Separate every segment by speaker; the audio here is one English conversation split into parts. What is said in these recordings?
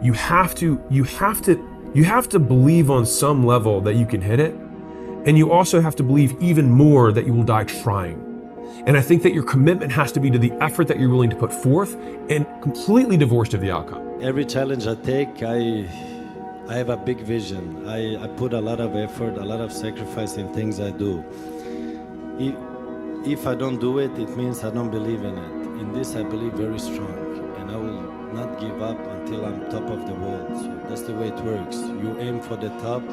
Speaker 1: you have to believe on some level that you can hit it. And you also have to believe even more that you will die trying. And I think that your commitment has to be to the effort that you're willing to put forth and completely divorced of the outcome.
Speaker 2: Every challenge I take, I have a big vision. I put a lot of effort, a lot of sacrifice in things I do. If I don't do it, it means I don't believe in it. In this, I believe very strong, and I will not give up until I'm top of the world. So that's the way it works. You aim for the top,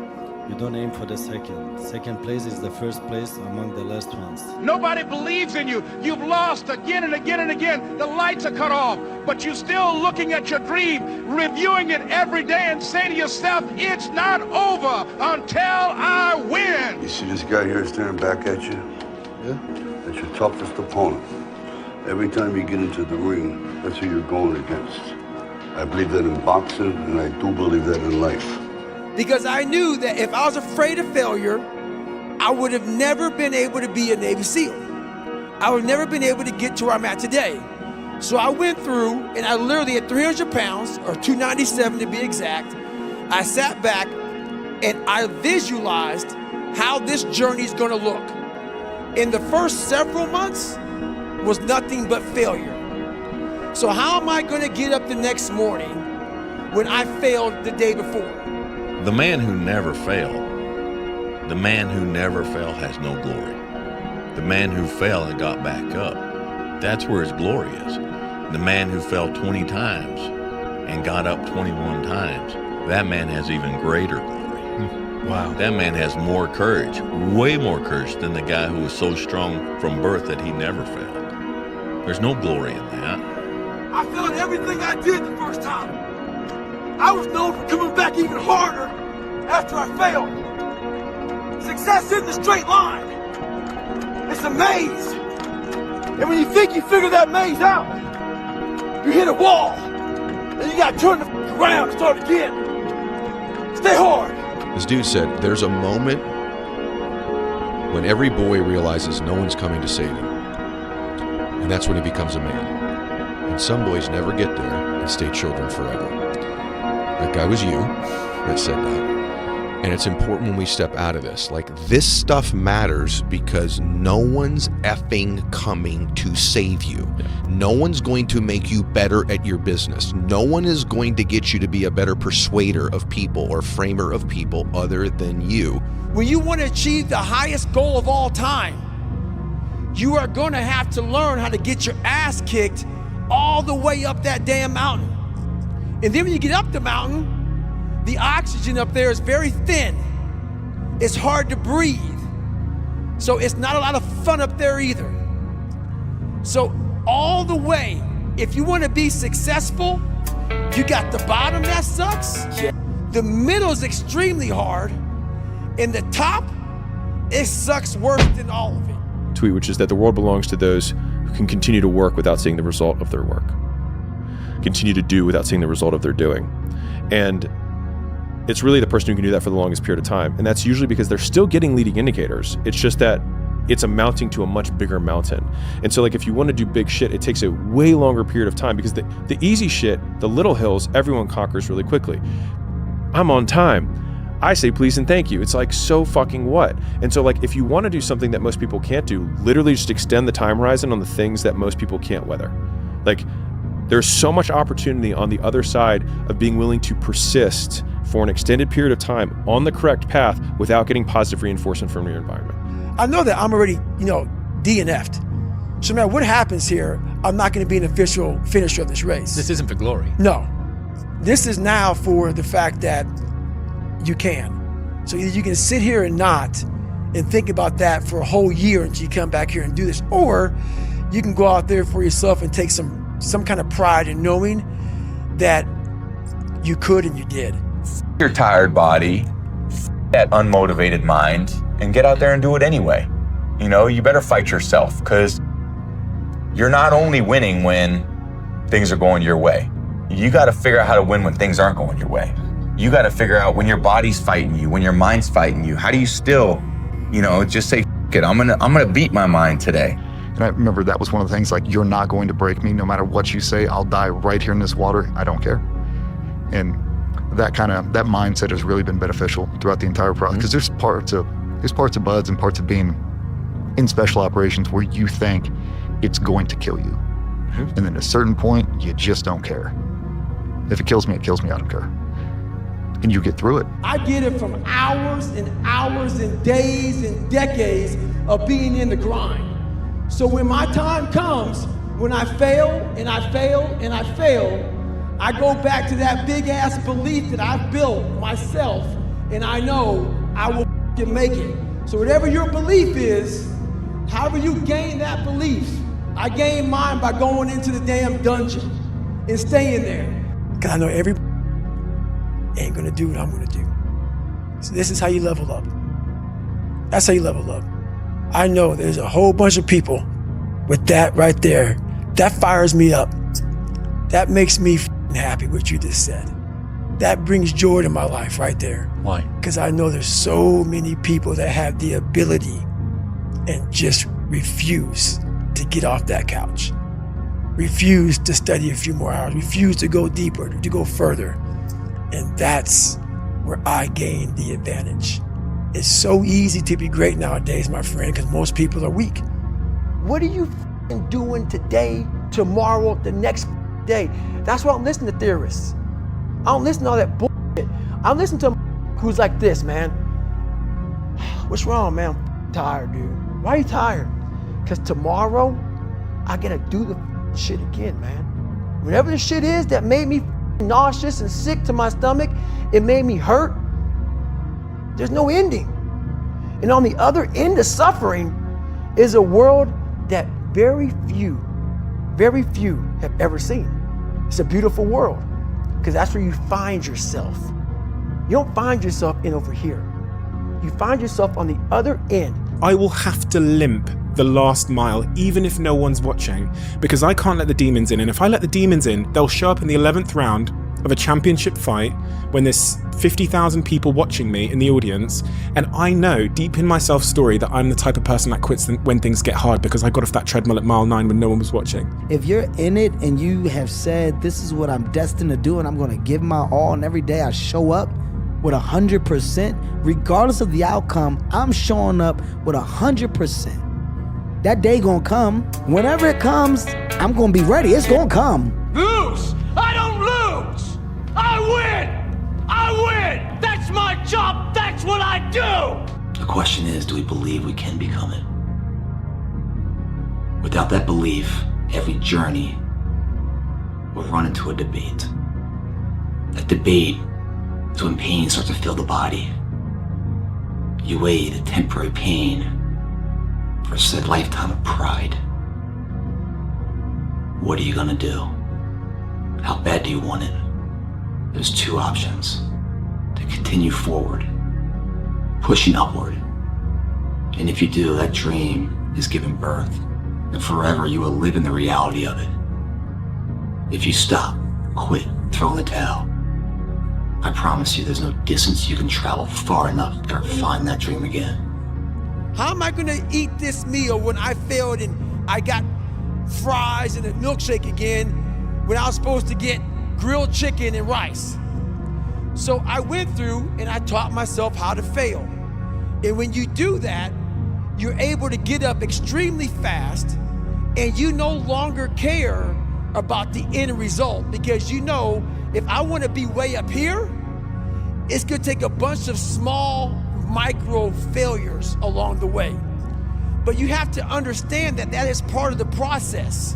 Speaker 2: you don't aim for the second. Second place is the first place among the last ones.
Speaker 3: Nobody believes in you. You've lost again and again and again. The lights are cut off, but you're still looking at your dream, reviewing it every day and say to yourself, it's not over until I win.
Speaker 4: You see this guy here staring back at you?
Speaker 2: Yeah?
Speaker 4: That's your toughest opponent. Every time you get into the ring, that's who you're going against. I believe that in boxing, and I do believe that in life.
Speaker 5: Because I knew that if I was afraid of failure, I would have never been able to be a Navy SEAL. I would have never been able to get to where I'm at today. So I went through, and I literally at 300 pounds, or 297 to be exact, I sat back and I visualized how this journey is gonna look. In the first several months was nothing but failure. So how am I gonna get up the next morning when I failed the day before?
Speaker 6: The man who never failed, has no glory. The man who fell and got back up, that's where his glory is. The man who fell 20 times and got up 21 times, that man has even greater glory.
Speaker 1: Wow.
Speaker 6: That man has more courage, way more courage than the guy who was so strong from birth that he never failed. There's no glory in that.
Speaker 5: I failed everything I did the first time. I was known for coming back even harder after I failed. Success isn't a straight line. It's a maze. And when you think you figure that maze out, you hit a wall. And you gotta turn the around and start again. Stay hard.
Speaker 7: This dude said there's a moment when every boy realizes no one's coming to save him. And that's when he becomes a man. And some boys never get there and stay children forever. That guy was you that said that. And it's important when we step out of this. Like, this stuff matters because no one's effing coming to save you. Yeah. No one's going to make you better at your business. No one is going to get you to be a better persuader of people or framer of people other than you.
Speaker 5: When you want to achieve the highest goal of all time, you are going to have to learn how to get your ass kicked all the way up that damn mountain. And then when you get up the mountain, the oxygen up there is very thin. It's hard to breathe. So it's not a lot of fun up there either. So all the way, if you want to be successful, you got the bottom that sucks. The middle is extremely hard. And the top, it sucks worse than all of it.
Speaker 1: Tweet, which is that the world belongs to those who can continue to work without seeing the result of their work. Continue to do without seeing the result of their doing. And it's really the person who can do that for the longest period of time. And that's usually because they're still getting leading indicators. It's just that it's amounting to a much bigger mountain. And so, like, if you want to do big shit, it takes a way longer period of time, because the easy shit, the little hills, everyone conquers really quickly. I'm on time. I say please and thank you. It's like, so fucking what? And so, like, if you want to do something that most people can't do, literally just extend the time horizon on the things that most people can't weather. Like, there's so much opportunity on the other side of being willing to persist for an extended period of time on the correct path without getting positive reinforcement from your environment.
Speaker 5: I know that I'm already, DNF'd. So no matter what happens here, I'm not going to be an official finisher of this race.
Speaker 8: This isn't for glory.
Speaker 5: No. This is now for the fact that you can. So either you can sit here and not and think about that for a whole year until you come back here and do this, or you can go out there for yourself and take some kind of pride in knowing that you could and you did.
Speaker 9: Your tired body, that unmotivated mind, and get out there and do it anyway. You better fight yourself, because you're not only winning when things are going your way. You got to figure out how to win when things aren't going your way. You got to figure out when your body's fighting you, when your mind's fighting you. How do you still, just say, F it, I'm gonna beat my mind today.
Speaker 10: And I remember that was one of the things, like, you're not going to break me. No matter what you say, I'll die right here in this water. I don't care.
Speaker 8: And that mindset has really been beneficial throughout the entire process, because there's parts of BUD/S and parts of being in special operations where you think it's going to kill you. And then at a certain point, you just don't care. If it kills me, I don't care. And you get through it.
Speaker 5: I get it from hours and hours and days and decades of being in the grind. So when my time comes, when I fail and I fail and I fail, I go back to that big ass belief that I've built myself, and I know I will make it. So whatever your belief is, however you gain that belief, I gained mine by going into the damn dungeon and staying there. Cause I know everybody ain't gonna do what I'm gonna do. So this is how you level up. That's how you level up. I know there's a whole bunch of people with that right there. That fires me up. That makes me happy what you just said. That brings joy to my life right there.
Speaker 6: Why?
Speaker 5: Because I know there's so many people that have the ability and just refuse to get off that couch. Refuse to study a few more hours. Refuse to go deeper, to go further. And that's where I gain the advantage. It's so easy to be great nowadays, my friend, because most people are weak. What are you doing today, tomorrow, the next day? That's why I'm listening to theorists. I don't listen to all that bullshit. I'm listening to who's like this, man. What's wrong, man? I'm tired, dude. Why are you tired? Because tomorrow, I gotta do the shit again, man. Whatever the shit is that made me nauseous and sick to my stomach, it made me hurt. There's no ending. And on the other end of suffering is a world that very few have ever seen. It's a beautiful world, because that's where you find yourself. You don't find yourself in over here. You find yourself on the other end.
Speaker 10: I will have to limp the last mile, even if no one's watching, because I can't let the demons in. And if I let the demons in, they'll show up in the 11th round of a championship fight when there's 50,000 people watching me in the audience. And I know deep in my self-story that I'm the type of person that quits when things get hard, because I got off that treadmill at mile 9 when no one was watching.
Speaker 11: If you're in it and you have said, this is what I'm destined to do and I'm going to give my all, and every day I show up with 100%, regardless of the outcome, I'm showing up with 100%. That day gonna come. Whenever it comes, I'm gonna be ready. It's gonna come.
Speaker 12: Lose! I don't lose! I win! I win! That's my job! That's what I do!
Speaker 13: The question is, do we believe we can become it? Without that belief, every journey will run into a debate. That debate is when pain starts to fill the body. You weigh the temporary pain versus a lifetime of pride. What are you gonna do? How bad do you want it? There's two options. To continue forward, pushing upward. And if you do, that dream is given birth, and forever you will live in the reality of it. If you stop, quit, throw in the towel, I promise you there's no distance you can travel far enough to ever find that dream again.
Speaker 5: How am I gonna eat this meal when I failed and I got fries and a milkshake again when I was supposed to get grilled chicken and rice? So I went through and I taught myself how to fail. And when you do that, you're able to get up extremely fast, and you no longer care about the end result, because you know, if I wanna be way up here, it's gonna take a bunch of small micro failures along the way. But you have to understand that that is part of the process.